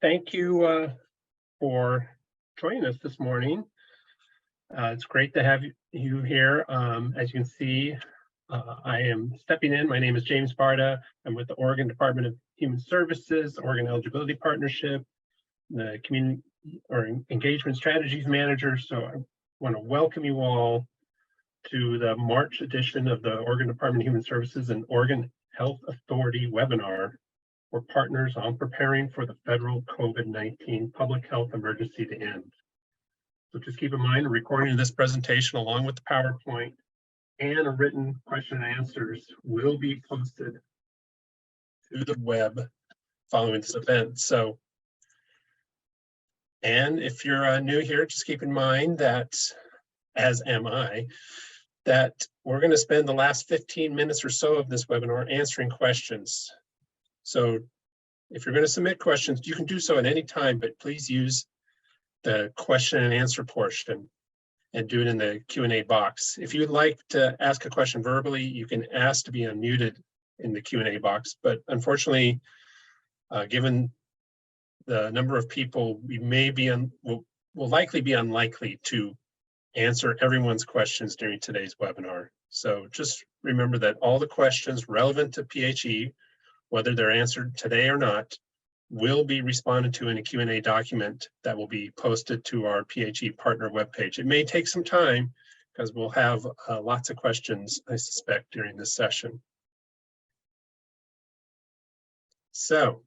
Thank you for joining us this morning. It's great to have you here. As you can see, I am stepping in. My name is James Barta. I'm with the Oregon Department of Human Services, Oregon Eligibility Partnership, the Community or Engagement Strategies Manager. So I want to welcome you all to the March edition of the Oregon Department of Human Services and Oregon Health Authority webinar for partners on preparing for the federal COVID-19 public health emergency to end. So just keep in mind, a recording of this presentation along with the PowerPoint and a written question and answers will be posted to the web following this event. So, and if you're new here, just keep in mind that, as am I, that we're going to spend the last 15 minutes or so of this webinar answering questions. So if you're going to submit questions, you can do so at any time, but please use the question and answer portion and do it in the Q&A box. If you'd like to ask a question verbally, you can ask to be unmuted in the Q&A box, but unfortunately, given the number of people, we may be will likely be unlikely to answer everyone's questions during today's webinar. So just remember that all the questions relevant to PHE, whether they're answered today or not, will be responded to in a Q&A document that will be posted to our PHE partner webpage. It may take some time because we'll have lots of questions, I suspect, during this session. So,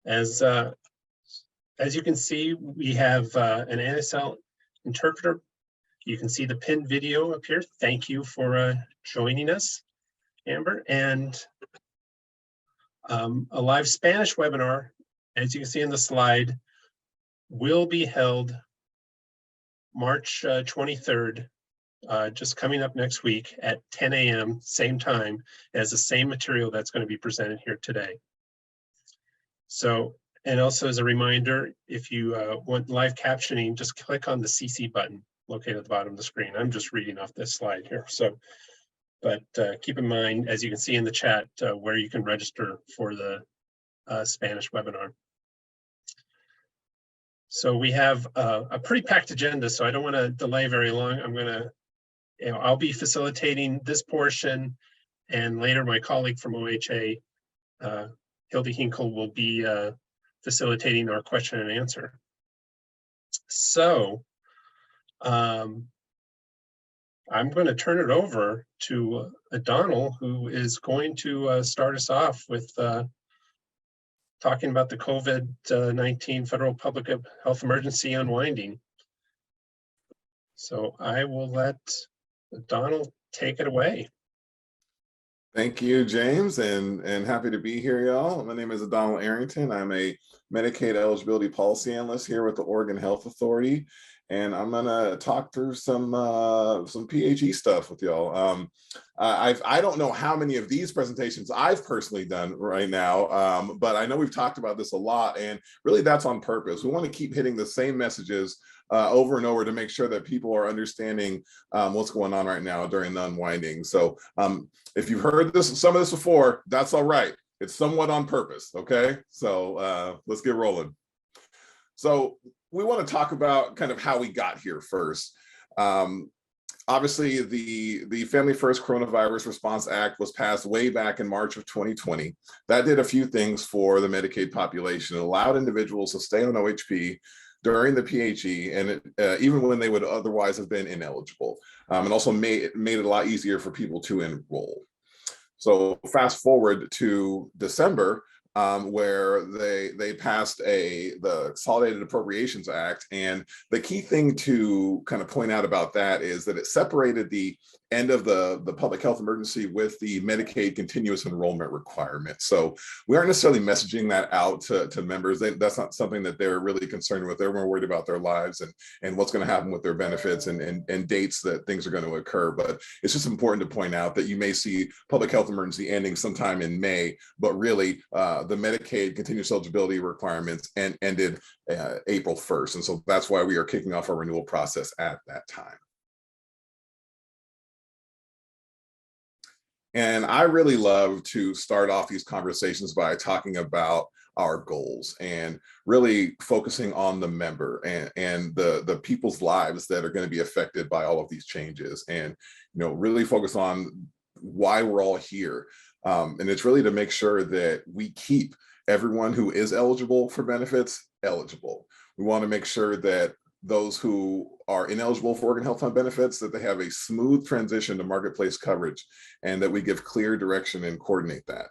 as you can see, we have an NSL interpreter. You can see the pinned video up here. Thank you for joining us, Amber. And a live Spanish webinar, as you can see in the slide, will be held March 23rd, just coming up next week at 10 a.m., same time as the same material that's going to be presented here today. So, and also as a reminder, if you want live captioning, just click on the CC button located at the bottom of the screen. I'm just reading off this slide here. So, but keep in mind, as you can see in the chat, where you can register for the Spanish webinar. So we have a pretty packed agenda, so I don't want to delay very long. I'm going to, I'll be facilitating this portion, and later my colleague from OHA, Hildy Hinkle, will be facilitating our question and answer. So I'm going to turn it over to Donald, who is going to start us off with talking about the COVID-19 federal public health emergency unwinding. So I will let Donald take it away. Thank you, James, and happy to be here, y'all. My name is Donald Arrington. I'm a Medicaid eligibility policy analyst here with the Oregon Health Authority, and I'm gonna talk through some PHE stuff with y'all. I don't know how many of these presentations I've personally done right now, but I know we've talked about this a lot, and really that's on purpose. We want to keep hitting the same messages over and over to make sure that people are understanding what's going on right now during the unwinding. So if you've heard some of this before, that's all right. It's somewhat on purpose, okay? So let's get rolling. So we want to talk about kind of how we got here first. Obviously, the Family First Coronavirus Response Act was passed way back in March of 2020. That did a few things for the Medicaid population. It allowed individuals to stay on OHP during the PHE, and even when they would otherwise have been ineligible, and also made it a lot easier for people to enroll. So fast forward to December, where they passed the Consolidated Appropriations Act, and the key thing to kind of point out about that is that it separated the end of the public health emergency with the Medicaid continuous enrollment requirement. So we aren't necessarily messaging that out to members. That's not something that they're really concerned with. They're more worried about their lives and what's going to happen with their benefits and dates that things are going to occur. But it's just important to point out that you may see public health emergency ending sometime in May, but really the Medicaid continuous eligibility requirements ended April 1st. And so that's why we are kicking off our renewal process at that time. And I really love to start off these conversations by talking about our goals and really focusing on the member and the people's lives that are going to be affected by all of these changes, and really focus on why we're all here. And it's really to make sure that we keep everyone who is eligible for benefits eligible. We want to make sure that those who are ineligible for organ health fund benefits, that they have a smooth transition to marketplace coverage, and that we give clear direction and coordinate that.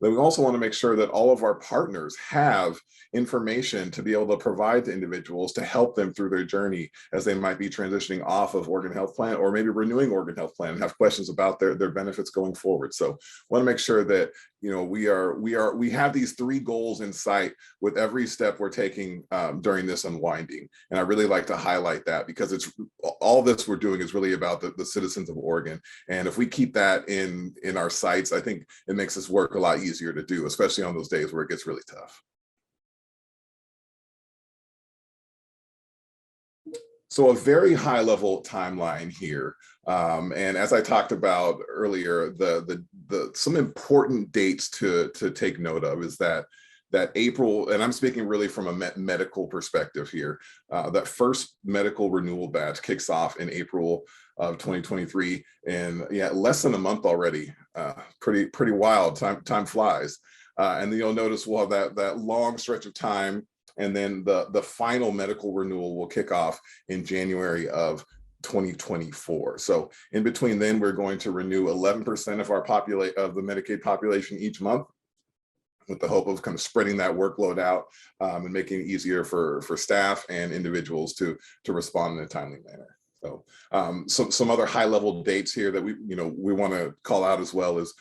Then we also want to make sure that all of our partners have information to be able to provide to individuals to help them through their journey as they might be transitioning off of organ health plan or maybe renewing organ health plan and have questions about their benefits going forward. So want to make sure that we have these 3 goals in sight with every step we're taking during this unwinding. And I really like to highlight that, because it's all this we're doing is really about the citizens of Oregon. And if we keep that in our sights, I think it makes this work a lot easier to do, especially on those days where it gets really tough. So a very high level timeline here. And as I talked about earlier, some important dates to take note of is that April, and I'm speaking really from a medical perspective here, that first medical renewal batch kicks off in April of 2023, and less than a month already. Pretty wild. Time flies. And then you'll notice we'll have that long stretch of time, and then the final medical renewal will kick off in January of 2024. So in between then, we're going to renew 11% of of the Medicaid population each month, with the hope of kind of spreading that workload out and making it easier for staff and individuals to respond in a timely manner. So some other high level dates here that we want to call out as well is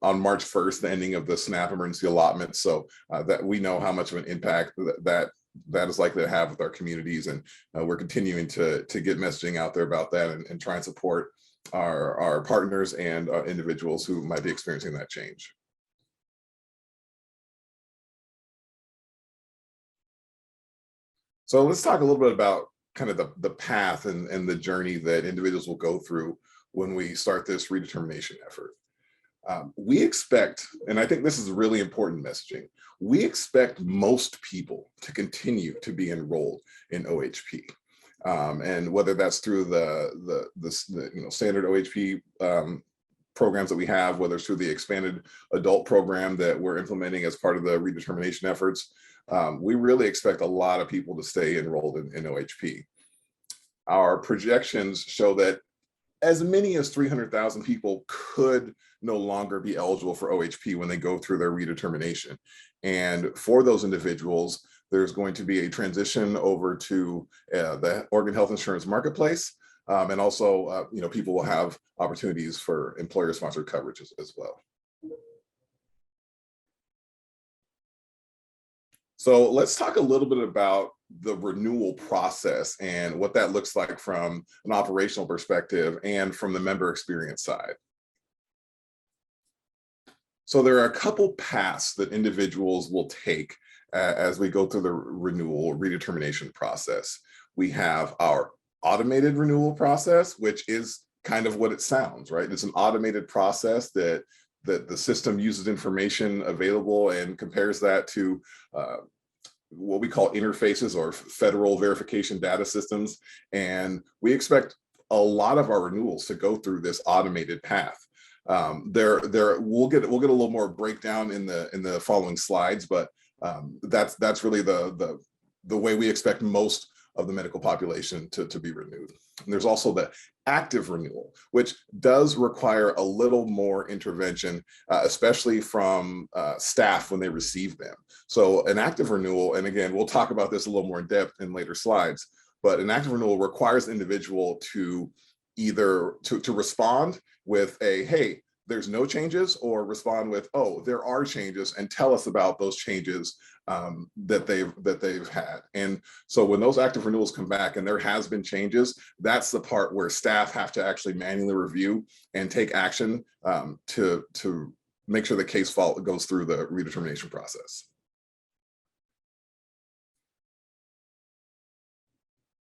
on March 1st, the ending of the SNAP emergency allotment, so that we know how much of an impact that is likely to have with our communities. And we're continuing to get messaging out there about that and try and support our partners and individuals who might be experiencing that change. So let's talk a little bit about kind of the path and the journey that individuals will go through when we start this redetermination effort. We expect, and I think this is really important messaging, we expect most people to continue to be enrolled in OHP. And whether that's through the standard OHP programs that we have, whether it's through the expanded adult program that we're implementing as part of the redetermination efforts, we really expect a lot of people to stay enrolled in OHP. Our projections show that as many as 300,000 people could no longer be eligible for OHP when they go through their redetermination. And for those individuals, there's going to be a transition over to the Oregon Health Insurance Marketplace. And also, people will have opportunities for employer-sponsored coverage as well. So let's talk a little bit about the renewal process and what that looks like from an operational perspective and from the member experience side. So there are a couple paths that individuals will take as we go through the renewal or redetermination process. We have our automated renewal process, which is kind of what it sounds, right? It's an automated process that the system uses information available and compares that to what we call interfaces or federal verification data systems. And we expect a lot of our renewals to go through this automated path. We'll get a little more breakdown in the following slides, but that's really the way we expect most of the medical population to be renewed. And there's also the active renewal, which does require a little more intervention, especially from staff when they receive them. So an active renewal, and again, we'll talk about this a little more in depth in later slides, but an active renewal requires the individual to either to respond with a, hey, there's no changes, or respond with, oh, there are changes, and tell us about those changes that they've had. And so when those active renewals come back and there has been changes, that's the part where staff have to actually manually review and take action to make sure the case goes through the redetermination process.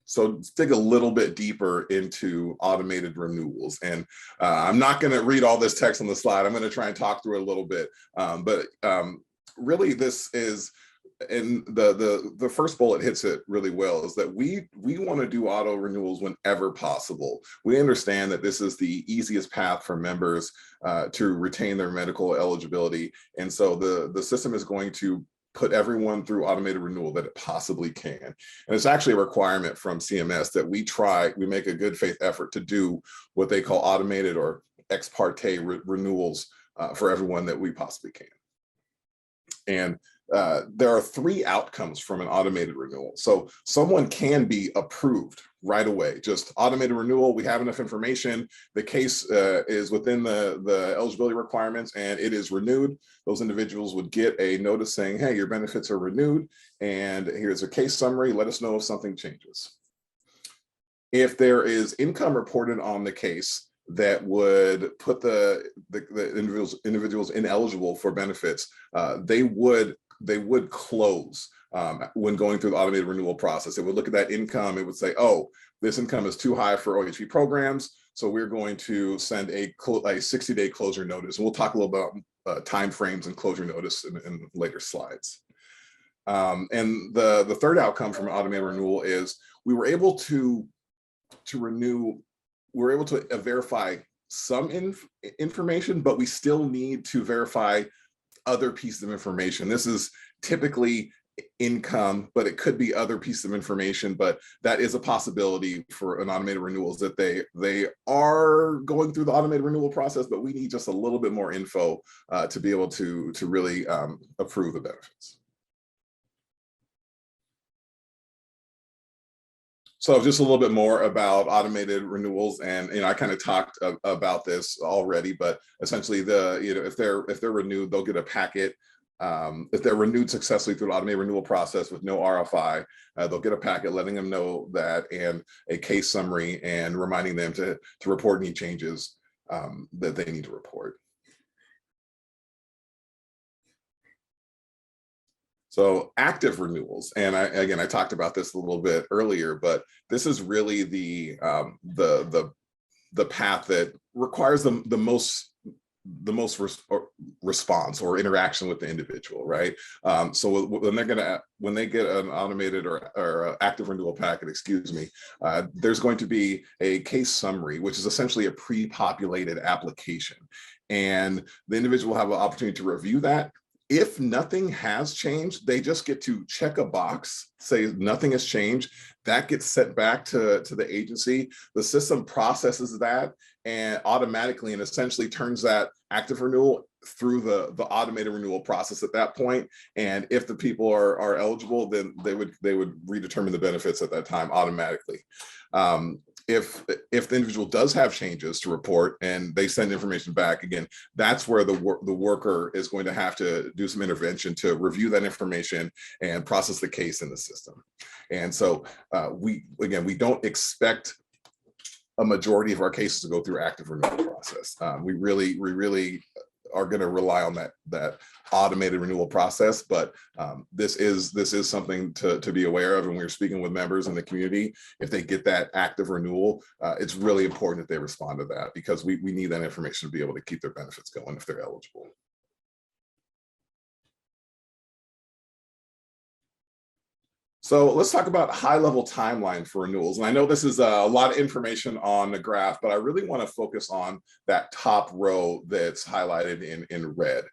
So let's dig a little bit deeper into automated renewals. And I'm not going to read all this text on the slide. I'm going to try and talk through it a little bit. Really, this is, and the first bullet hits it really well, is that we want to do auto renewals whenever possible. We understand that this is the easiest path for members to retain their medical eligibility. And so the system is going to put everyone through automated renewal that it possibly can. And it's actually a requirement from CMS that we make a good faith effort to do what they call automated or ex parte renewals for everyone that we possibly can. And there are 3 outcomes from an automated renewal. So someone can be approved right away, just automated renewal. We have enough information. The case is within the eligibility requirements and it is renewed. Those individuals would get a notice saying, hey, your benefits are renewed. And here's a case summary. Let us know if something changes. If there is income reported on the case that would put the individuals ineligible for benefits, they would close when going through the automated renewal process. It would look at that income. It would say, oh, this income is too high for OHP programs, so we're going to send a 60-day closure notice. And we'll talk a little about timeframes and closure notice in later slides. And the third outcome from an automated renewal is we were able to verify some information, but we still need to verify other pieces of information. This is typically income, but it could be other pieces of information, but that is a possibility for an automated renewal, is that they are going through the automated renewal process, but we need just a little bit more info to be able to really approve the benefits. So just a little bit more about automated renewals, and I kind of talked about this already, but essentially if they're renewed, they'll get a packet. If they're renewed successfully through the automated renewal process with no RFI, they'll get a packet letting them know that, and a case summary, and reminding them to report any changes that they need to report. So active renewals, and I talked about this a little bit earlier, but this is really the path that requires the most response or interaction with the individual, right? So when they get an automated or active renewal packet, there's going to be a case summary, which is essentially a pre-populated application, and the individual will have an opportunity to review that. If nothing has changed, they just get to check a box, say nothing has changed. That gets sent back to the agency. The system processes that and automatically and essentially turns that active renewal through the automated renewal process at that point. And if the people are eligible, then they would redetermine the benefits at that time automatically. If the individual does have changes to report and they send information back, again, that's where the worker is going to have to do some intervention to review that information and process the case in the system. And so we don't expect a majority of our cases to go through active renewal process. We really are going to rely on that automated renewal process, but this is something to be aware of. And we're speaking with members in the community. If they get that active renewal, it's really important that they respond to that, because we need that information to be able to keep their benefits going if they're eligible. So let's talk about high-level timeline for renewals. And I know this is a lot of information on the graph, but I really want to focus on that top row that's highlighted in red.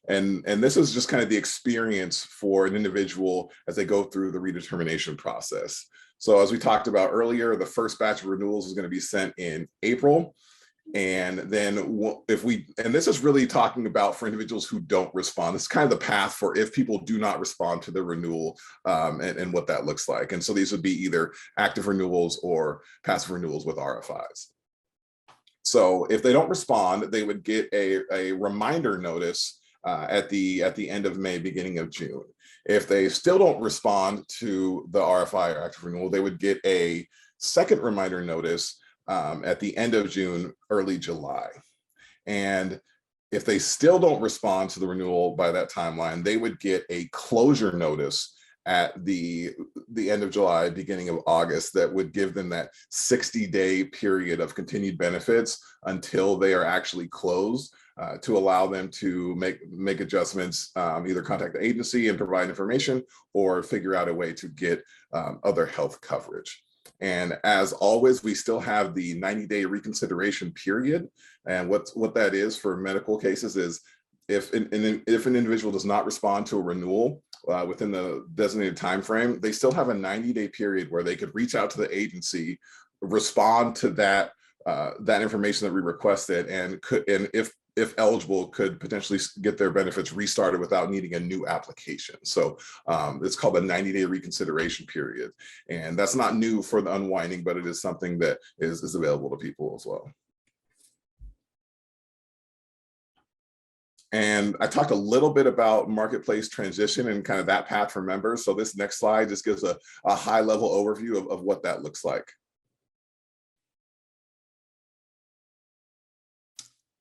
And this is just kind of the experience for an individual as they go through the redetermination process. So as we talked about earlier, the first batch of renewals is going to be sent in April. And then and this is really talking about for individuals who don't respond. It's kind of the path for if people do not respond to the renewal and what that looks like. And so these would be either active renewals or passive renewals with RFIs. So if they don't respond, they would get a reminder notice at the end of May, beginning of June. If they still don't respond to the RFI or active renewal, they would get a second reminder notice at the end of June, early July. And if they still don't respond to the renewal by that timeline, they would get a closure notice at the end of July, beginning of August, that would give them that 60-day period of continued benefits until they are actually closed, to allow them to make adjustments, either contact the agency and provide information, or figure out a way to get other health coverage. And as always, we still have the 90-day reconsideration period. And what that is for medical cases is, if an individual does not respond to a renewal within the designated time frame, they still have a 90-day period where they could reach out to the agency, respond to that information that we requested, and if eligible, could potentially get their benefits restarted without needing a new application. So it's called a 90-day reconsideration period. And that's not new for the unwinding, but it is something that is available to people as well. And I talked a little bit about marketplace transition and kind of that path for members. So this next slide just gives a high level overview of what that looks like.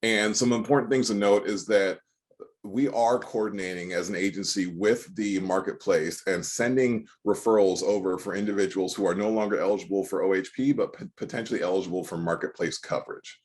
And some important things to note is that we are coordinating as an agency with the marketplace and sending referrals over for individuals who are no longer eligible for OHP, but potentially eligible for marketplace coverage.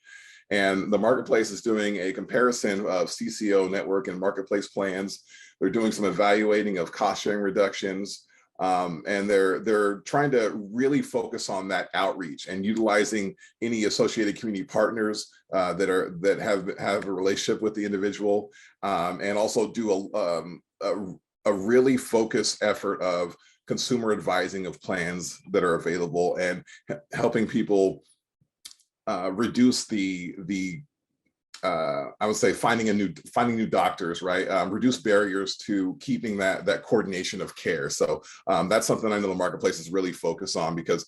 And the marketplace is doing a comparison of CCO network and marketplace plans. They're doing some evaluating of cost sharing reductions. And they're trying to really focus on that outreach and utilizing any associated community partners that have a relationship with the individual, and also do a really focused effort of consumer advising of plans that are available, and helping people reduce I would say finding new doctors, right? Reduce barriers to keeping that coordination of care. So that's something I know the marketplace is really focused on, because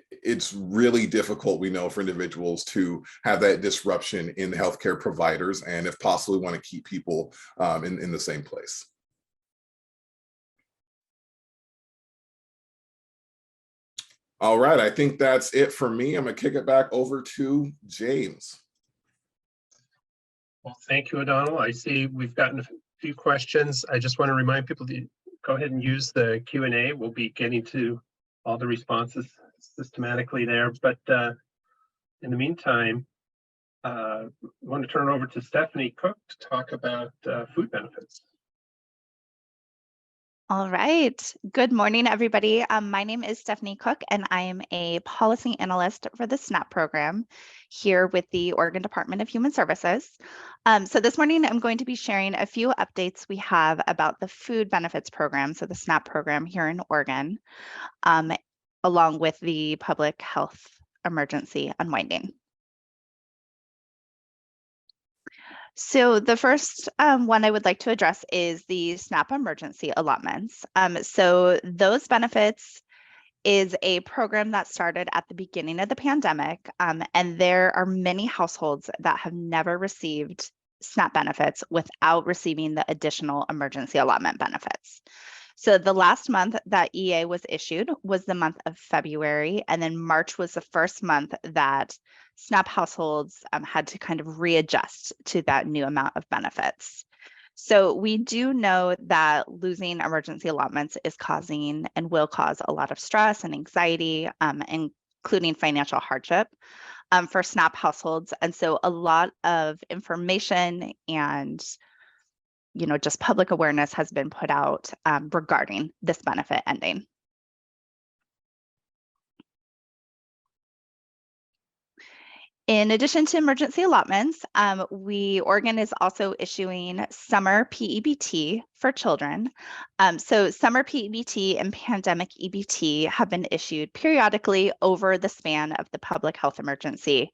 it's really difficult, we know, for individuals to have that disruption in healthcare providers, and if possible, we want to keep people in the same place. All right, I think that's it for me. I'm gonna kick it back over to James. Well, thank you, O'Donnell. I see we've gotten a few questions. I just want to remind people to go ahead and use the Q&A. We'll be getting to all the responses systematically there. But in the meantime, I want to turn over to Stephanie Cook to talk about food benefits. All right. Good morning, everybody. My name is Stephanie Cook, and I am a policy analyst for the SNAP program here with the Oregon Department of Human Services. So this morning, I'm going to be sharing a few updates we have about the food benefits program, so the SNAP program here in Oregon, along with the public health emergency unwinding. So the first one I would like to address is the SNAP emergency allotments. So those benefits is a program that started at the beginning of the pandemic, and there are many households that have never received SNAP benefits without receiving the additional emergency allotment benefits. So the last month that EA was issued was the month of February, and then March was the first month that SNAP households had to kind of readjust to that new amount of benefits. So we do know that losing emergency allotments is causing and will cause a lot of stress and anxiety, including financial hardship for SNAP households. And so a lot of information and just public awareness has been put out regarding this benefit ending. In addition to emergency allotments, Oregon is also issuing summer PEBT for children. So summer PEBT and pandemic EBT have been issued periodically over the span of the public health emergency.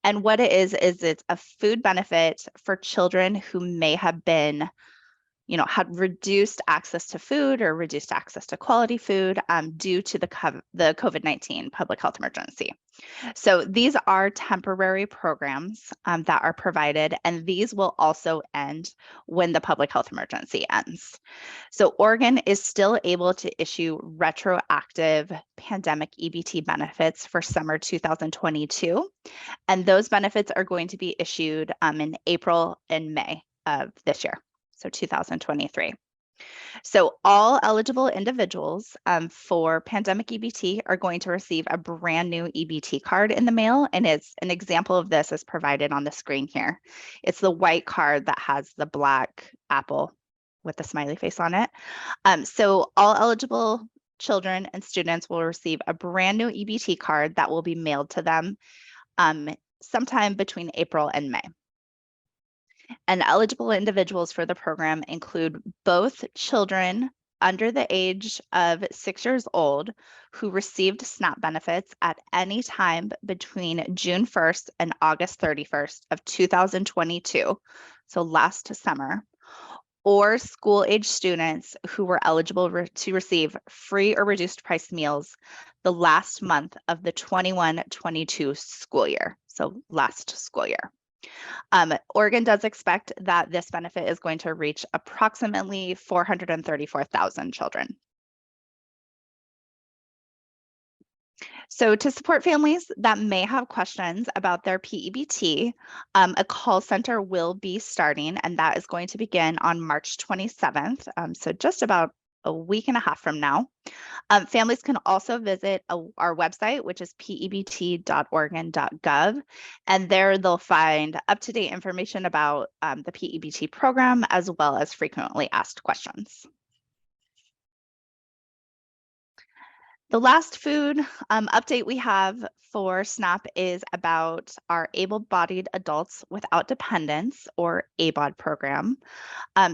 And what it is it's a food benefit for children who may have been had reduced access to food or reduced access to quality food due to the COVID-19 public health emergency. So these are temporary programs that are provided, and these will also end when the public health emergency ends. So Oregon is still able to issue retroactive pandemic EBT benefits for summer 2022, and those benefits are going to be issued in April and May of this year. So 2023. So all eligible individuals for pandemic EBT are going to receive a brand new EBT card in the mail. And it's an example of this is provided on the screen here. It's the white card that has the black apple with the smiley face on it. So all eligible children and students will receive a brand new EBT card that will be mailed to them sometime between April and May. And eligible individuals for the program include both children under the age of 6 years old who received SNAP benefits at any time between June 1st and August 31st of 2022, so last summer, or school-age students who were eligible to receive free or reduced price meals the last month of the 21-22 school year, so last school year. Oregon does expect that this benefit is going to reach approximately 434,000 children. So to support families that may have questions about their PEBT, a call center will be starting, and that is going to begin on March 27th, so just about a week and a half from now. Families can also visit our website, which is pebt.oregon.gov, and there they'll find up-to-date information about the PEBT program as well as frequently asked questions. The last food update we have for SNAP is about our able-bodied adults without dependents, or ABOD program.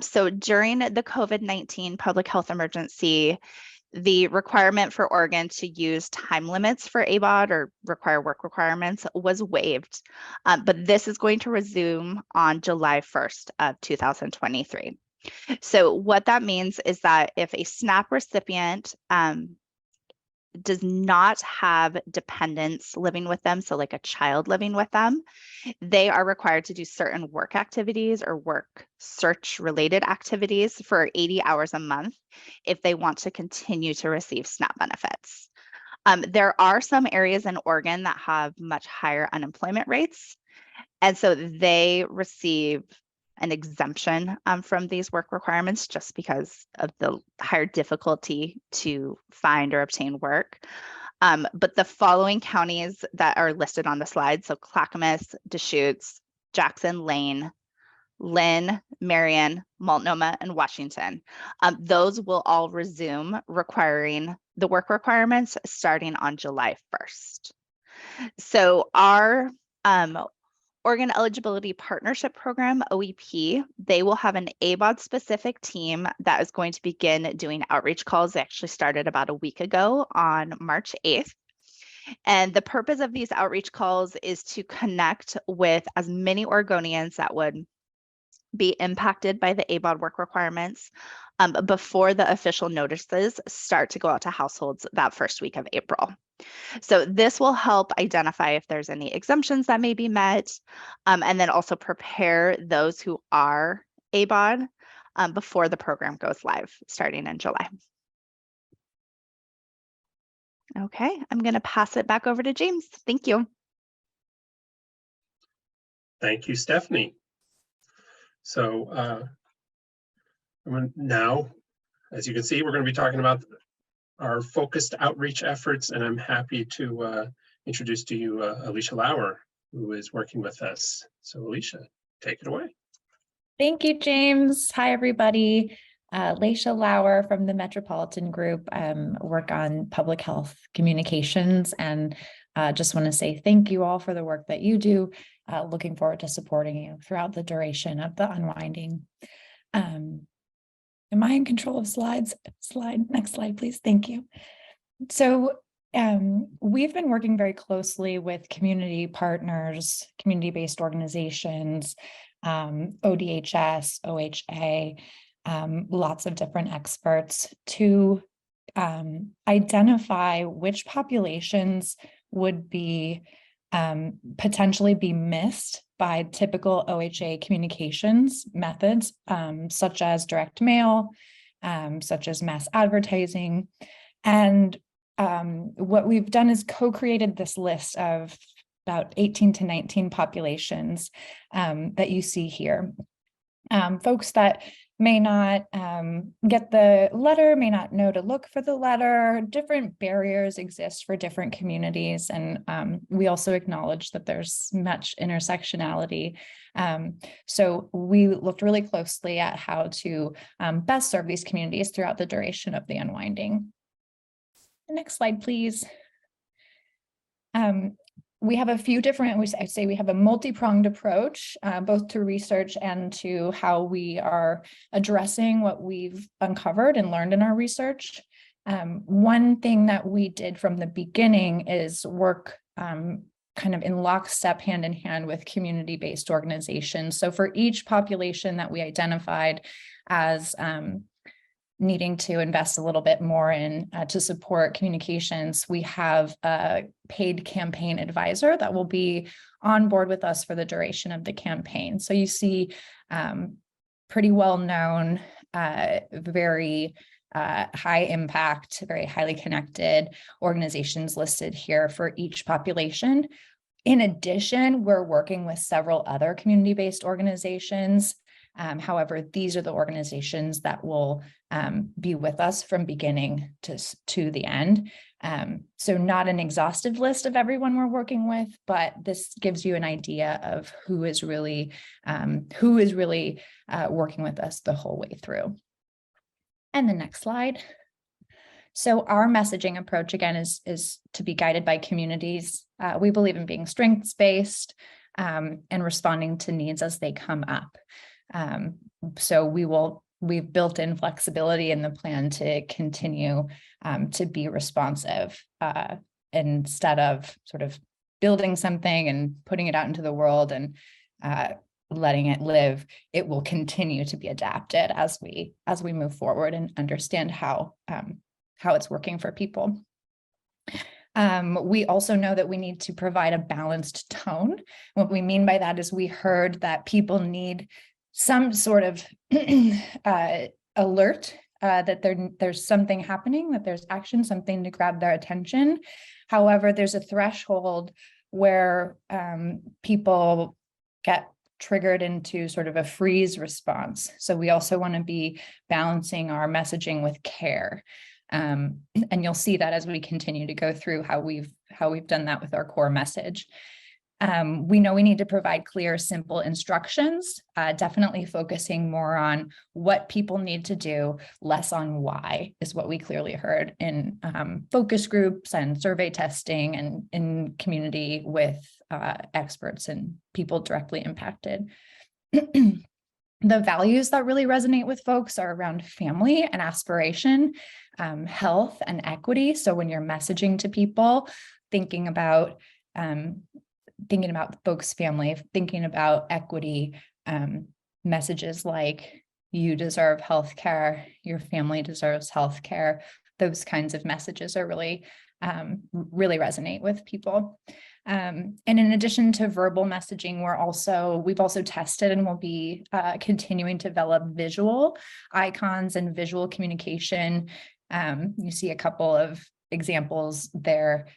So during the COVID-19 public health emergency, the requirement for Oregon to use time limits for ABOD or require work requirements was waived, but this is going to resume on July 1st of 2023. So what that means is that if a SNAP recipient does not have dependents living with them, so like a child living with them, they are required to do certain work activities or work search related activities for 80 hours a month if they want to continue to receive SNAP benefits. There are some areas in Oregon that have much higher unemployment rates, and so they receive an exemption from these work requirements just because of the higher difficulty to find or obtain work. But the following counties that are listed on the slide, so Clackamas, Deschutes, Jackson, Lane, Lynn, Marion, Multnomah, and Washington, those will all resume requiring the work requirements starting on July 1st. So our Oregon Eligibility Partnership Program, OEP, they will have an ABOD specific team that is going to begin doing outreach calls. They actually started about a week ago on March 8th. And the purpose of these outreach calls is to connect with as many Oregonians that would be impacted by the ABOD work requirements before the official notices start to go out to households that first week of April. So this will help identify if there's any exemptions that may be met, and then also prepare those who are ABOD before the program goes live starting in July. Okay, I'm going to pass it back over to James. Thank you. Thank you, Stephanie. So now, as you can see, we're going to be talking about our focused outreach efforts, and I'm happy to introduce to you Alicia Lauer, who is working with us. So Alicia, take it away. Thank you, James. Hi, everybody. Alicia Lauer from the Metropolitan Group, work on public health communications, and just want to say thank you all for the work that you do. Looking forward to supporting you throughout the duration of the Unwinding. Am I in control of slides? Next slide, please. Thank you. So we've been working very closely with community partners, community-based organizations, ODHS, OHA, lots of different experts to identify which populations would be potentially be missed by typical OHA communications methods, such as direct mail, such as mass advertising. And what we've done is co-created this list of about 18 to 19 populations that you see here. Folks that may not get the letter, may not know to look for the letter. Different barriers exist for different communities. And we also acknowledge that there's much intersectionality. So we looked really closely at how to best serve these communities throughout the duration of the unwinding. Next slide, please. We have a few different, I'd say we have a multi-pronged approach, both to research and to how we are addressing what we've uncovered and learned in our research. One thing that we did from the beginning is work kind of in lockstep, hand in hand with community-based organizations. So for each population that we identified as needing to invest a little bit more in to support communications, we have a paid campaign advisor that will be on board with us for the duration of the campaign. So you see pretty well-known, very high impact, very highly connected organizations listed here for each population. In addition, we're working with several other community-based organizations. However, these are the organizations that will be with us from beginning to the end. So not an exhaustive list of everyone we're working with, but this gives you an idea of who is really working with us the whole way through. And the next slide. So our messaging approach, again, is to be guided by communities. We believe in being strengths-based and responding to needs as they come up. So we've built in flexibility in the plan to continue to be responsive instead of sort of building something and putting it out into the world and letting it live. It will continue to be adapted as we move forward and understand how it's working for people. We also know that we need to provide a balanced tone. What we mean by that is we heard that people need some sort of alert that there's something happening, that there's action, something to grab their attention. However, there's a threshold where people get triggered into sort of a freeze response. So we also want to be balancing our messaging with care. And you'll see that as we continue to go through how we've done that with our core message. We know we need to provide clear, simple instructions, definitely focusing more on what people need to do, less on why, is what we clearly heard in focus groups and survey testing and in community with experts and people directly impacted. The values that really resonate with folks are around family and aspiration, health and equity. So when you're messaging to people, thinking about folks' family, thinking about equity, messages like you deserve healthcare, your family deserves healthcare. Those kinds of messages are really resonate with people. And in addition to verbal messaging, we've also tested and will be continuing to develop visual icons and visual communication. You see a couple of examples there.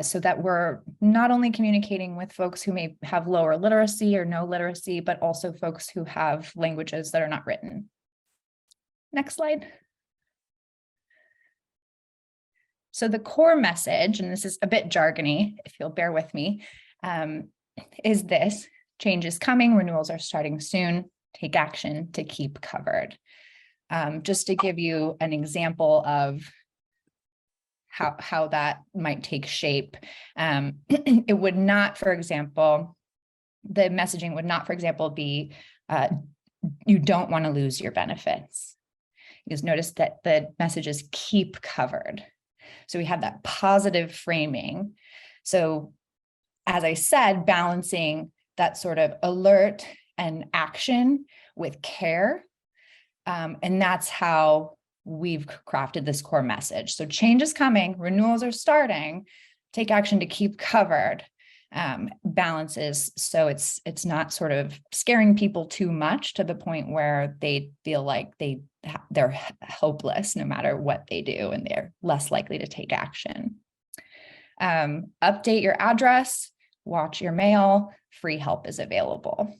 So that we're not only communicating with folks who may have lower literacy or no literacy, but also folks who have languages that are not written. Next slide. So the core message, and this is a bit jargony, if you'll bear with me, is this: change is coming, renewals are starting soon, take action to keep covered. Just to give you an example of how that might take shape. It would not, for example, the messaging would not, for example, be, you don't want to lose your benefits. You just notice that the messages keep covered. So we have that positive framing. So as I said, balancing that sort of alert and action with care. And that's how we've crafted this core message. So change is coming, renewals are starting, take action to keep covered, balances. So it's not sort of scaring people too much to the point where they feel like they're hopeless no matter what they do, and they're less likely to take action. Update your address, watch your mail, free help is available.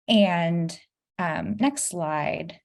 And Next slide.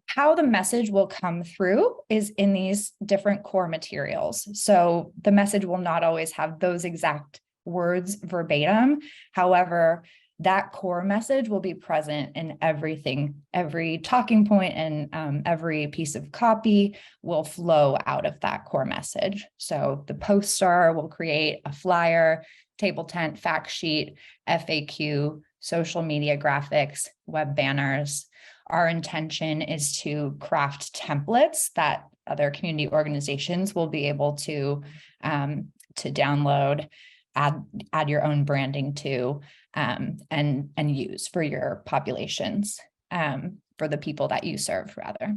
How the message will come through is in these different core materials. So the message will not always have those exact words verbatim. However, that core message will be present in everything, every talking point and every piece of copy will flow out of that core message. So the poster will create a flyer, table tent, fact sheet, FAQ, social media graphics, web banners. Our intention is to craft templates that other community organizations will be able to download, add your own branding to, and use for your populations, for the people that you serve, rather.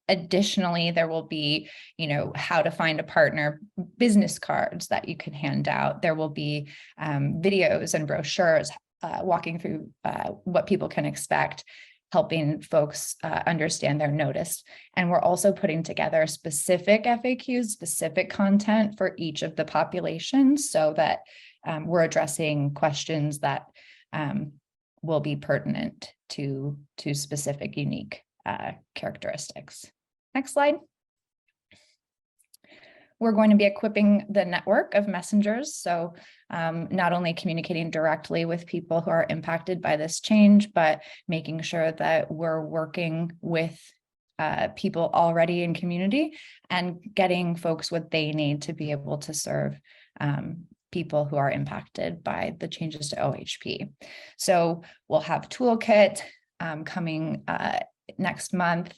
Additionally, there will be, how to find a partner business cards that you can hand out. There will be videos and brochures walking through what people can expect, helping folks understand their notice. And we're also putting together specific FAQs, specific content for each of the populations so that we're addressing questions that will be pertinent to specific, unique characteristics. Next slide. We're going to be equipping the network of messengers. So not only communicating directly with people who are impacted by this change, but making sure that we're working with people already in community and getting folks what they need to be able to serve people who are impacted by the changes to OHP. So we'll have toolkit coming next month.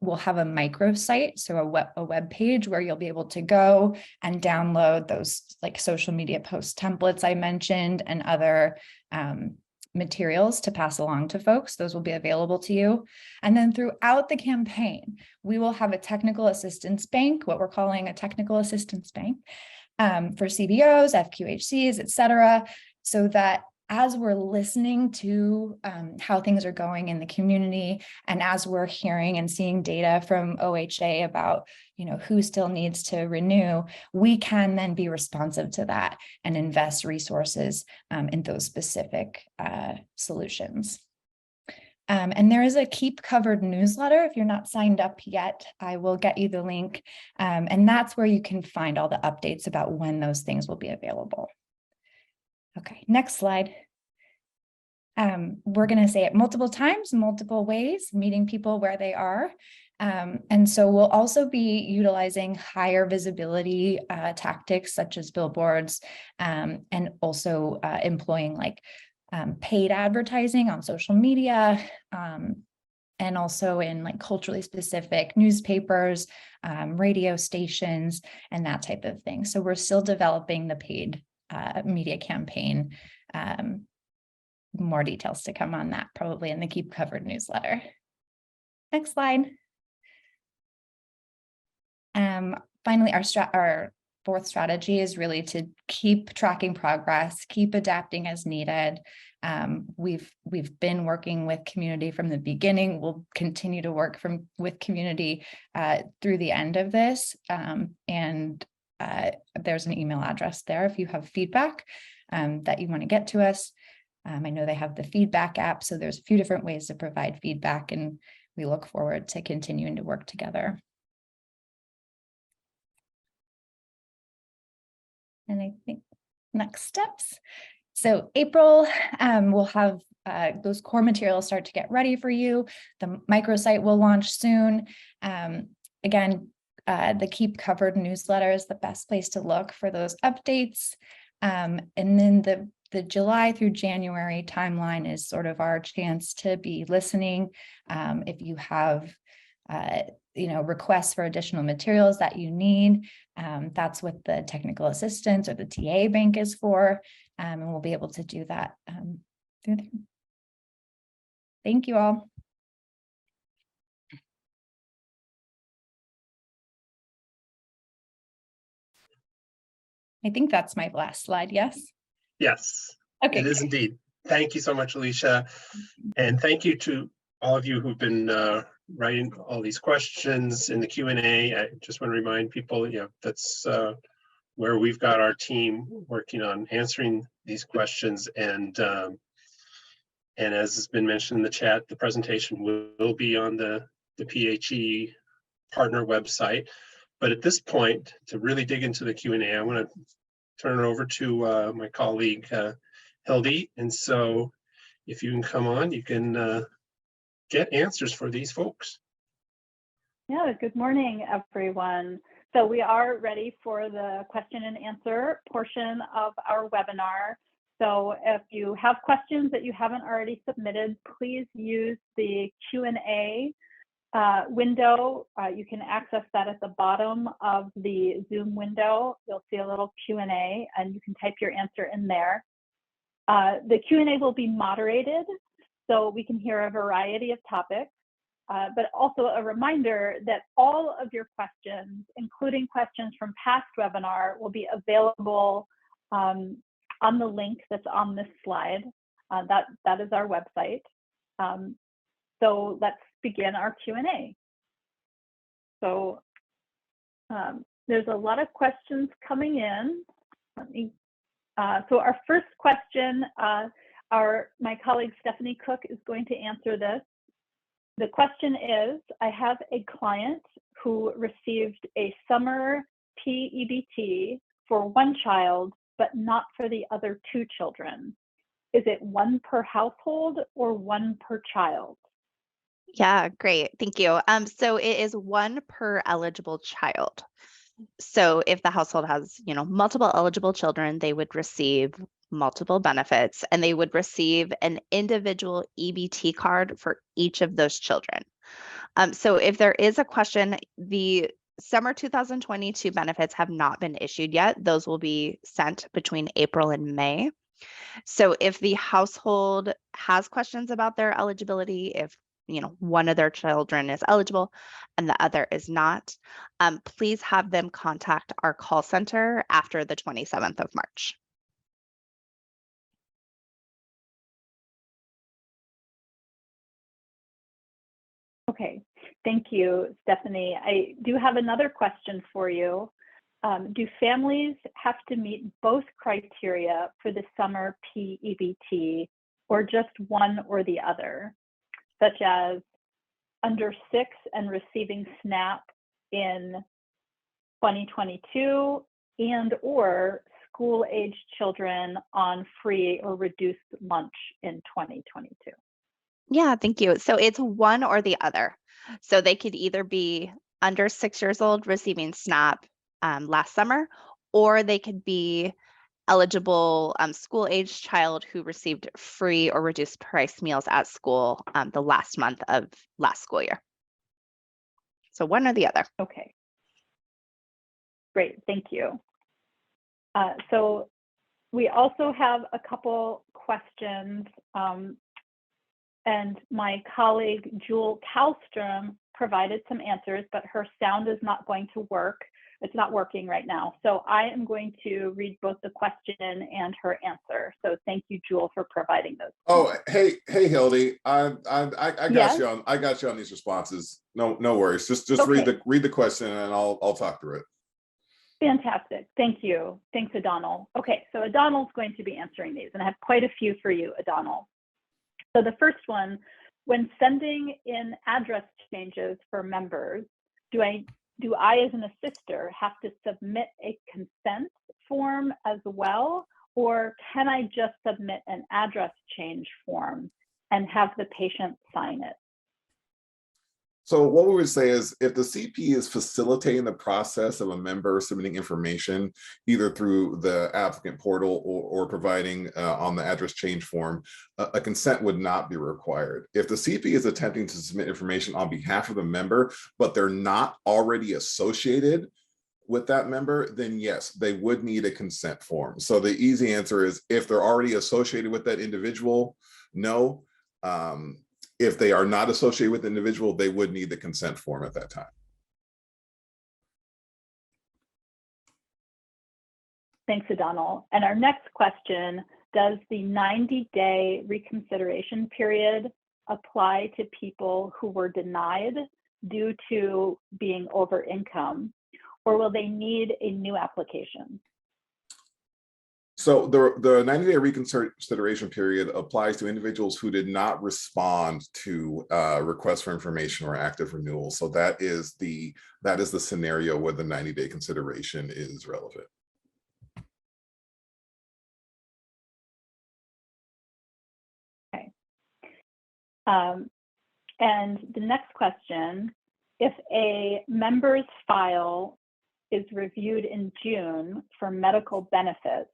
We'll have a microsite, so a web page where you'll be able to go and download those like social media post templates I mentioned and other materials to pass along to folks. Those will be available to you. And then throughout the campaign, we will have a technical assistance bank, what we're calling a technical assistance bank for CBOs, FQHCs, et cetera, so that as we're listening to how things are going in the community, and as we're hearing and seeing data from OHA about, who still needs to renew, we can then be responsive to that and invest resources in those specific solutions. And there is a Keep Covered newsletter. If you're not signed up yet, I will get you the link. And that's where you can find all the updates about when those things will be available. Okay, next slide. We're going to say it multiple times, multiple ways, meeting people where they are. And so we'll also be utilizing higher visibility tactics such as billboards, and also employing like paid advertising on social media, and also in like culturally specific newspapers, radio stations, and that type of thing. So we're still developing the paid media campaign. More details to come on that probably in the Keep Covered newsletter. Next slide. Finally, our fourth strategy is really to keep tracking progress, keep adapting as needed. We've been working with community from the beginning. We'll continue to work with community through the end of this. And there's an email address there if you have feedback that you want to get to us. I know they have the feedback app, so there's a few different ways to provide feedback, and we look forward to continuing to work together. And I think next steps. So April, we'll have those core materials start to get ready for you. The microsite will launch soon. Again, the Keep Covered newsletter is the best place to look for those updates. And then the July through January timeline is sort of our chance to be listening. If you have, requests for additional materials that you need, that's what the technical assistance or the TA bank is for. And we'll be able to do that through there. Thank you all. I think that's my last slide, yes? Yes, Okay. it is indeed. Thank you so much, Alicia. And thank you to all of you who've been writing all these questions in the Q&A. I just want to remind people, that's where we've got our team working on answering these questions. And And as has been mentioned in the chat, the presentation will be on the PHE partner website. But at this point, to really dig into the Q&A, I want to turn it over to my colleague, Hildy. And so if you can come on, you can get answers for these folks. Yeah, good morning, everyone. So we are ready for the question and answer portion of our webinar. So if you have questions that you haven't already submitted, please use the Q&A window. You can access that at the bottom of the Zoom window. You'll see a little Q&A and you can type your answer in there. The Q&A will be moderated so we can hear a variety of topics, but also a reminder that all of your questions, including questions from past webinar, will be available on the link that's on this slide. That is our website. So let's begin our Q&A. So there's a lot of questions coming in. So our first question, my colleague Stephanie Cook is going to answer this. The question is, I have a client who received a summer PEBT for one child, but not for the other two children. Is it one per household or one per child? Yeah, great. Thank you. So it is one per eligible child. So if the household has, multiple eligible children, they would receive multiple benefits and they would receive an individual EBT card for each of those children. So if there is a question, the summer 2022 benefits have not been issued yet. Those will be sent between April and May. So if the household has questions about their eligibility, if one of their children is eligible and the other is not, please have them contact our call center after the 27th of March. Okay, thank you, Stephanie. I do have another question for you. Do families have to meet both criteria for the summer PEBT or just one or the other, such as under 6 and receiving SNAP in 2022 and or school-aged children on free or reduced lunch in 2022? Yeah, thank you. So it's one or the other. So they could either be under 6 years old receiving SNAP last summer, or they could be eligible school-aged child who received free or reduced price meals at school the last month of last school year. So one or the other. Okay. Great, thank you. So we also have a couple questions, and my colleague Jewel Kallstrom provided some answers, but her sound is not going to work. It's not working right now. So I am going to read both the question and her answer. So thank you, Jewel, for providing those. Oh, hey, Hildy, I got Yes? you on. I got you on these responses. No worries. Just Okay. read the question and I'll talk through it. Fantastic. Thank you. Thanks, Adonal. Okay, so Adonal's going to be answering these, and I have quite a few for you, Adonal. So the first one, when sending in address changes for members, do I as an assister have to submit a consent form as well, or can I just submit an address change form and have the patient sign it? So what we would say is if the CP is facilitating the process of a member submitting information, either through the applicant portal or providing on the address change form, a consent would not be required. If the CP is attempting to submit information on behalf of the member, but they're not already associated with that member, then yes, they would need a consent form. So the easy answer is if they're already associated with that individual, no. If they are not associated with the individual, they would need the consent form at that time. Thanks, Adonal. And our next question, does the 90-day reconsideration period apply to people who were denied due to being over income, or will they need a new application? So the 90-day reconsideration period applies to individuals who did not respond to requests for information or active renewal. So that is the scenario where the 90-day consideration is relevant. Okay. And the next question, if a member's file is reviewed in June for medical benefits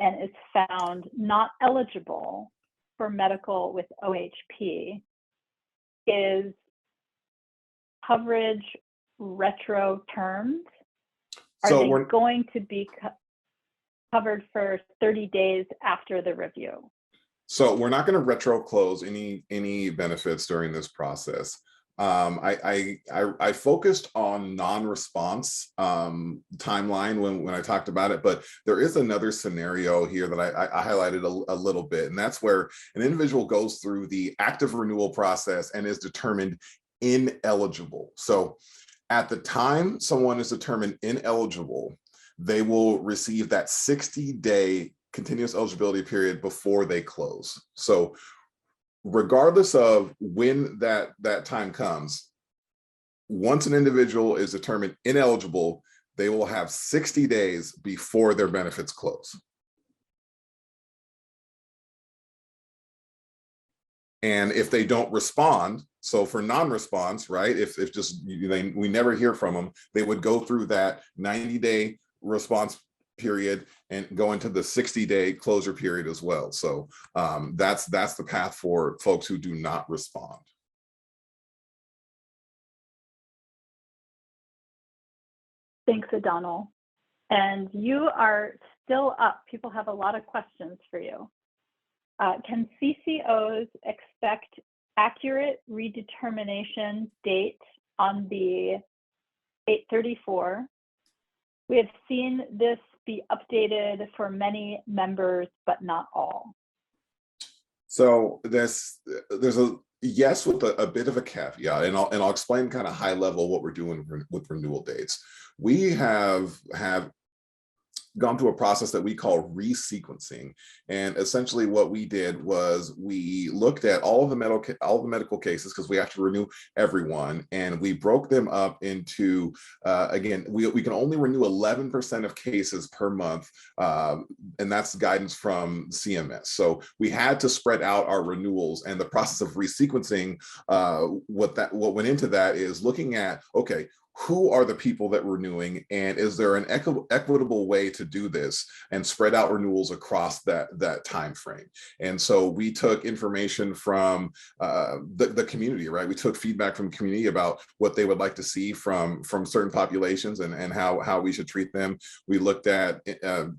and is found not eligible for medical with OHP, is coverage retro termed? Are So they we're going to be covered for 30 days after the review? So we're not going to retro close any benefits during this process. I focused on non-response timeline when I talked about it, but there is another scenario here that I highlighted a little bit, and that's where an individual goes through the active renewal process and is determined ineligible. So at the time someone is determined ineligible, they will receive that 60-day continuous eligibility period before they close. So regardless of when that time comes, once an individual is determined ineligible, they will have 60 days before their benefits close. And if they don't respond, so for non-response, right, if just we never hear from them, they would go through that 90-day response period and go into the 60-day closure period as well. So that's the path for folks who do not respond. Thanks, O'Donnell. And you are still up. People have a lot of questions for you. Can CCOs expect accurate redetermination date on the 834? We have seen this be updated for many members, but not all. So there's a yes with a bit of a caveat, and I'll explain kind of high level what we're doing with renewal dates. We have gone through a process that we call resequencing, and essentially what we did was we looked at all of the medical cases, because we have to renew everyone, and we broke them up into again, we can only renew 11% of cases per month, and that's guidance from CMS. So we had to spread out our renewals, and the process of resequencing, what went into that is looking at, okay, who are the people that we're renewing, and is there an equitable way to do this and spread out renewals across that time frame? And so we took information from the community, right? We took feedback from the community about what they would like to see from certain populations and how we should treat them. We looked at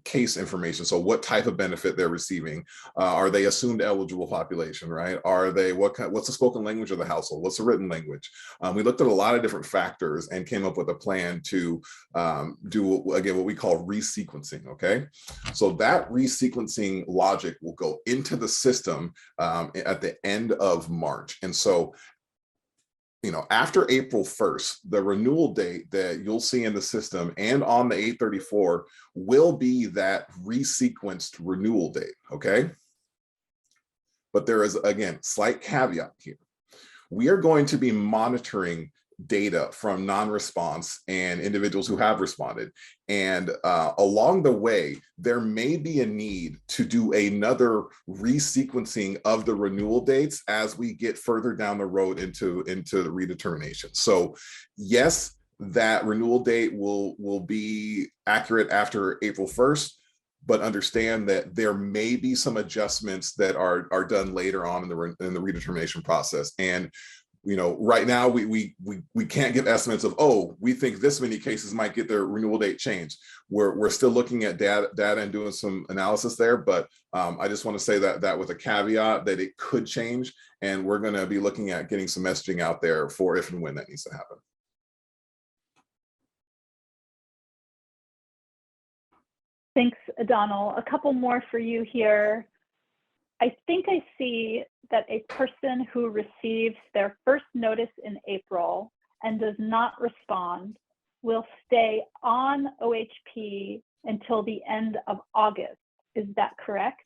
case information, so what type of benefit they're receiving. Are they assumed eligible population, right? Are they, what's the spoken language of the household? What's the written language? We looked at a lot of different factors and came up with a plan to do, again, what we call resequencing, okay? So that resequencing logic will go into the system at the end of March. And so, you know, after April 1st, the renewal date that you'll see in the system and on the 834 will be that resequenced renewal date, okay? But there is, again, slight caveat here. We are going to be monitoring data from non-response and individuals who have responded. And along the way, there may be a need to do another resequencing of the renewal dates as we get further down the road into the redetermination. So yes, that renewal date will be accurate after April 1st, but understand that there may be some adjustments that are done later on in the redetermination process. And you know, right now we can't give estimates of, oh, we think this many cases might get their renewal date changed. We're still looking at data and doing some analysis there, but I just want to say that with a caveat that it could change, and we're going to be looking at getting some messaging out there for if and when that needs to happen. Thanks, Donald. A couple more for you here. I think I see that a person who receives their first notice in April and does not respond will stay on OHP until the end of August Is that correct?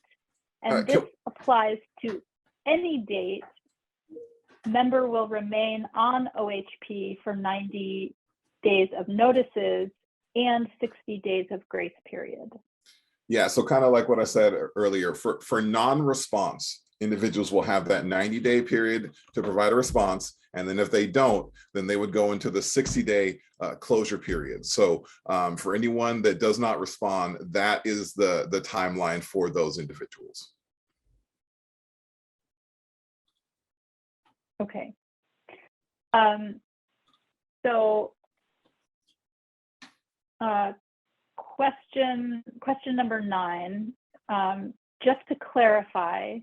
And Can- this applies to any date member will remain on OHP for 90 days of notices and 60 days of grace period. Yeah, so kind of like what I said earlier, for non-response, individuals will have that 90-day period to provide a response. And then if they don't, then they would go into the 60-day closure period. So for anyone that does not respond, that is the timeline for those individuals. Okay. So question number 9, just to clarify,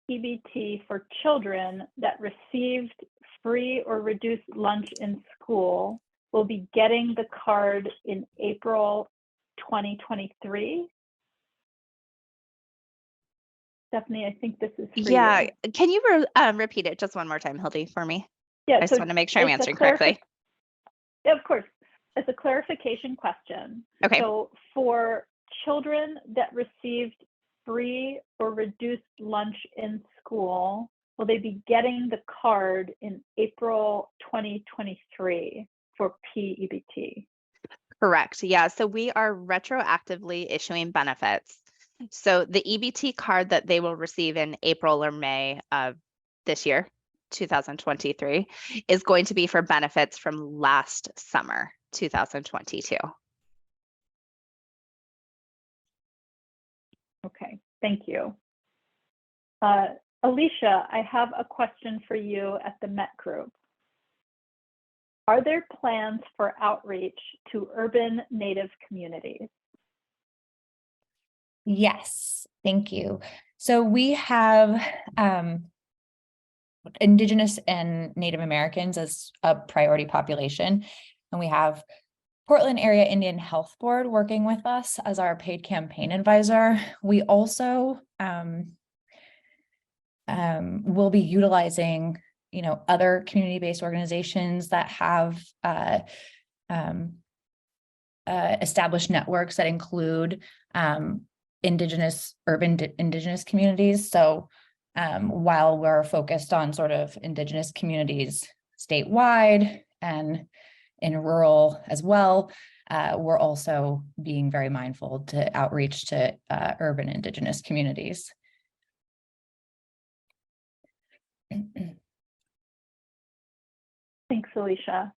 EBT for children that received free or reduced lunch in school will be getting the card in April 2023. Stephanie, I think this is for you. Can you repeat it just one more time, Hildy, for me? Yeah, I just want to make sure I'm it's a answering correctly. Yeah, of course. It's a clarification question. Okay. So for children that received free or reduced lunch in school, will they be getting the card in April 2023 for PEBT? Correct. Yeah. So we are retroactively issuing benefits. So the EBT card that they will receive in April or May of this year, 2023, is going to be for benefits from last summer, 2022. Okay, thank you. Alicia, I have a question for you at the MET group. Are there plans for outreach to urban Native communities? Yes, thank you. So we have Indigenous and Native Americans as a priority population, and we have Portland Area Indian Health Board working with us as our paid campaign advisor. We also will be utilizing, other community-based organizations that have established networks that include urban Indigenous communities. So while we're focused on sort of Indigenous communities statewide and in rural as well, we're also being very mindful to outreach to urban Indigenous communities. Thanks, Alicia.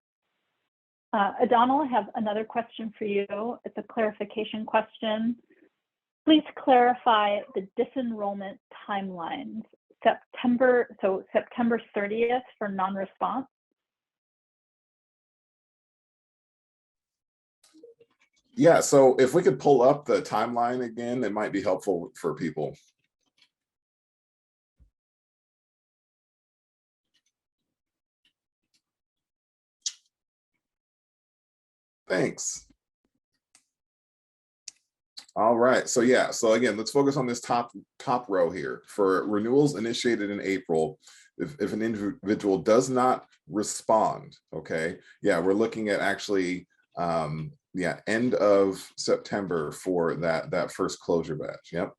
Adonal, I have another question for you. It's a clarification question. Please clarify the disenrollment timelines. September 30th for non-response. Yeah, so if we could pull up the timeline again, it might be helpful for people. Thanks. All right, so yeah, so again, let's focus on this top row here. For renewals initiated in April, if an individual does not respond, okay, yeah, we're looking at actually, end of September for that first closure batch. Yep.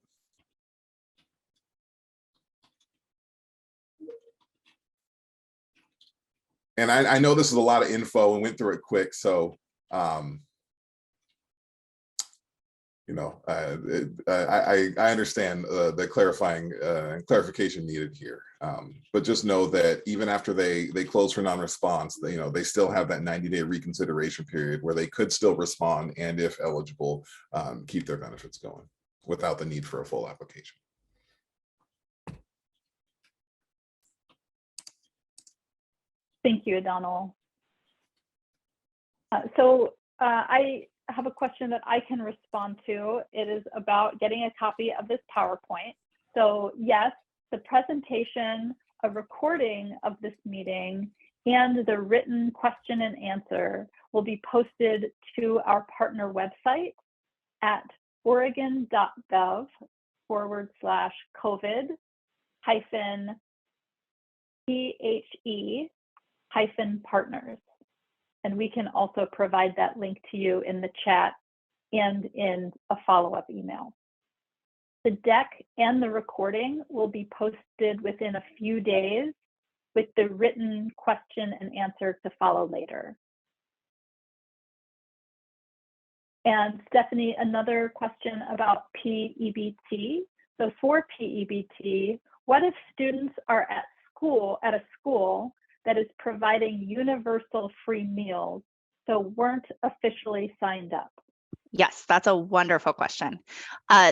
And I know this is a lot of info and went through it quick, so I understand the clarification needed here, but just know that even after they close for non-response, they still have that 90-day reconsideration period where they could still respond and, if eligible, keep their benefits going without the need for a full application. Thank you, Adonal. I have a question that I can respond to. It is about getting a copy of this PowerPoint. So yes, the presentation, a recording of this meeting, and the written question and answer will be posted to our partner website at oregon.gov/COVID-PHE-partners. And we can also provide that link to you in the chat and in a follow-up email. The deck and the recording will be posted within a few days, with the written question and answer to follow later. And Stephanie, another question about PEBT. So for PEBT, what if students are at a school that is providing universal free meals, so weren't officially signed up? Yes, that's a wonderful question.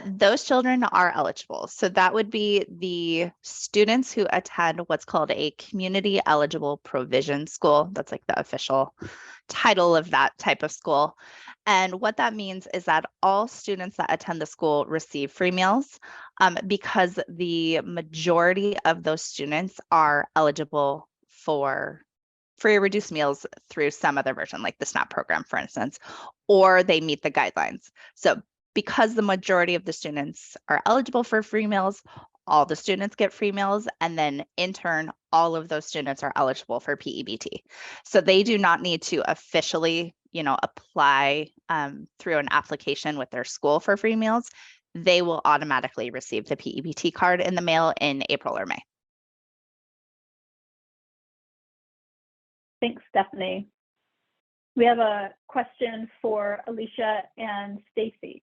Those children are eligible. So that would be the students who attend what's called a community eligible provision school. That's like the official title of that type of school. And what that means is that all students that attend the school receive free meals because the majority of those students are eligible for free or reduced meals through some other version, like the SNAP program, for instance, or they meet the guidelines. So because the majority of the students are eligible for free meals, all the students get free meals, and then in turn, all of those students are eligible for PEBT. So they do not need to officially, apply through an application with their school for free meals. They will automatically receive the PEBT card in the mail in April or May. Thanks, Stephanie. We have a question for Alicia and Stacy.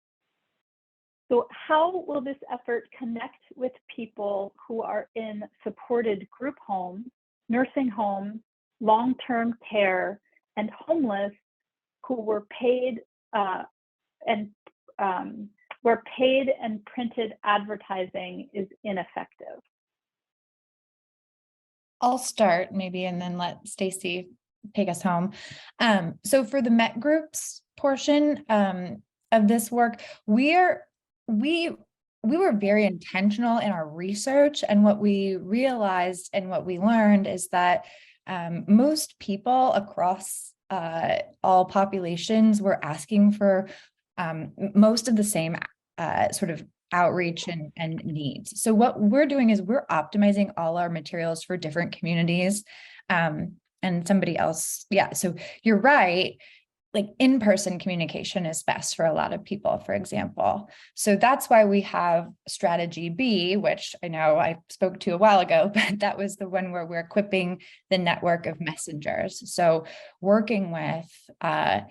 So how will this effort connect with people who are in supported group homes, nursing homes, long-term care, and homeless who were paid where paid and printed advertising is ineffective? I'll start maybe and then let Stacy take us home. So for the Met groups portion of this work, we were very intentional in our research, and what we realized and what we learned is that most people across all populations were asking for most of the same sort of outreach and needs. So what we're doing is we're optimizing all our materials for different communities. And somebody else, yeah, so you're right. Like in-person communication is best for a lot of people, for example. So that's why we have strategy B, which I know I spoke to a while ago, but that was the one where we're equipping the network of messengers. So working with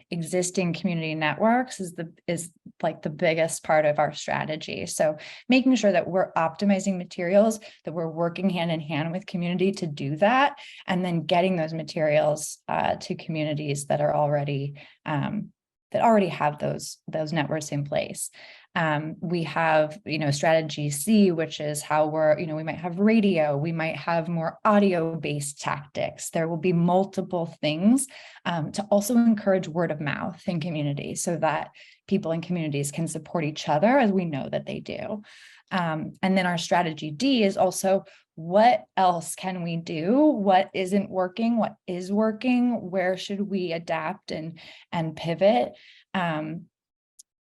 existing community networks is like the biggest part of our strategy. So making sure that we're optimizing materials, that we're working hand in hand with community to do that, and then getting those materials to communities that are already have those networks in place. We have, strategy C, which is how we might have radio, we might have more audio-based tactics. There will be multiple things to also encourage word of mouth in communities so that people in communities can support each other, as we know that they do. And then our strategy D is also, what else can we do? What isn't working? What is working? Where should we adapt and pivot?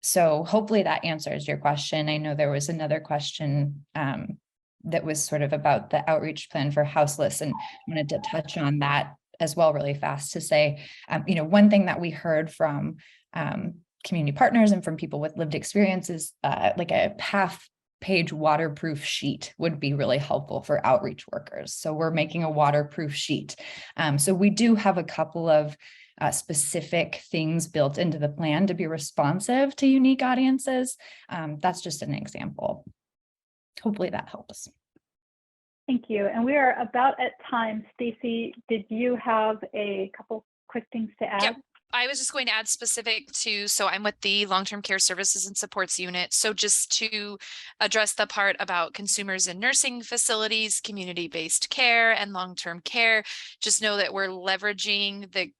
So hopefully that answers your question. I know there was another question that was sort of about the outreach plan for houseless, and I wanted to touch on that as well really fast to say, one thing that we heard from community partners and from people with lived experiences, like a half-page waterproof sheet would be really helpful for outreach workers. So we're making a waterproof sheet. So we do have a couple of specific things built into the plan to be responsive to unique audiences. That's just an example. Hopefully that helps. Thank you. And we are about at time. Stacy, did you have a couple quick things to add? Yep. I was just going to add specific to, so I'm with the long-term care services and supports unit. So just to address the part about consumers in nursing facilities, community-based care, and long-term care, just know that we're leveraging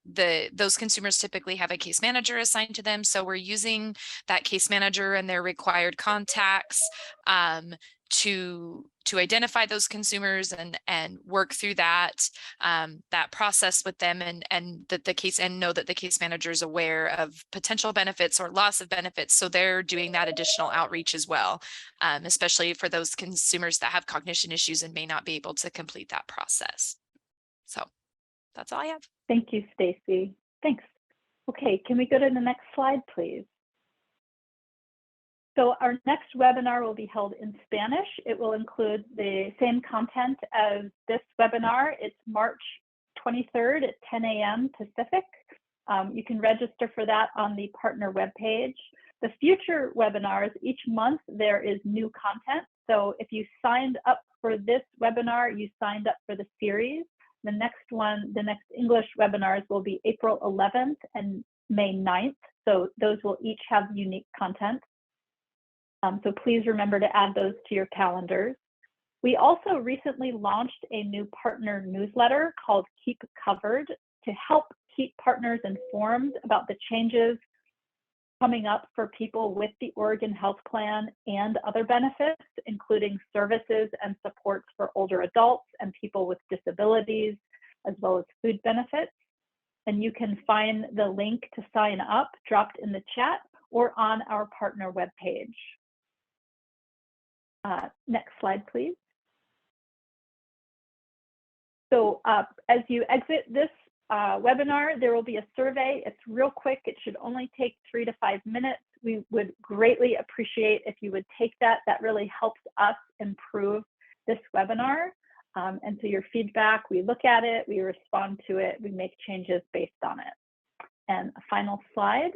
those consumers typically have a case manager assigned to them. So we're using that case manager and their required contacts to identify those consumers and work through that process with them, and that the case, and know that the case manager is aware of potential benefits or loss of benefits. So they're doing that additional outreach as well, especially for those consumers that have cognition issues and may not be able to complete that process. So that's all I have. Thank you, Stacy. Thanks. Okay, can we go to the next slide, please? So our next webinar will be held in Spanish. It will include the same content as this webinar. It's March 23rd at 10 a.m. Pacific. You can register for that on the partner webpage. The future webinars, each month there is new content. So if you signed up for this webinar, you signed up for the series. The next one, the next English webinars will be April 11th and May 9th. So those will each have unique content. So please remember to add those to your calendars. We also recently launched a new partner newsletter called Keep Covered to help keep partners informed about the changes coming up for people with the Oregon Health Plan and other benefits, including services and supports for older adults and people with disabilities, as well as food benefits. And you can find the link to sign up dropped in the chat or on our partner webpage. Next slide, please. So as you exit this webinar, there will be a survey. It's real quick. It should only take 3 to 5 minutes. We would greatly appreciate if you would take that. That really helps us improve this webinar. And so your feedback, we look at it, we respond to it, we make changes based on it. And a final slide.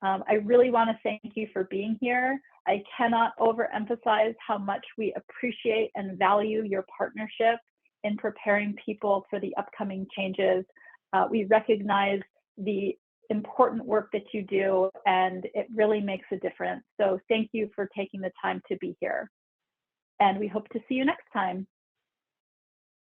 I really want to thank you for being here. I cannot overemphasize how much we appreciate and value your partnership in preparing people for the upcoming changes. We recognize the important work that you do, and it really makes a difference. So thank you for taking the time to be here. And we hope to see you next time.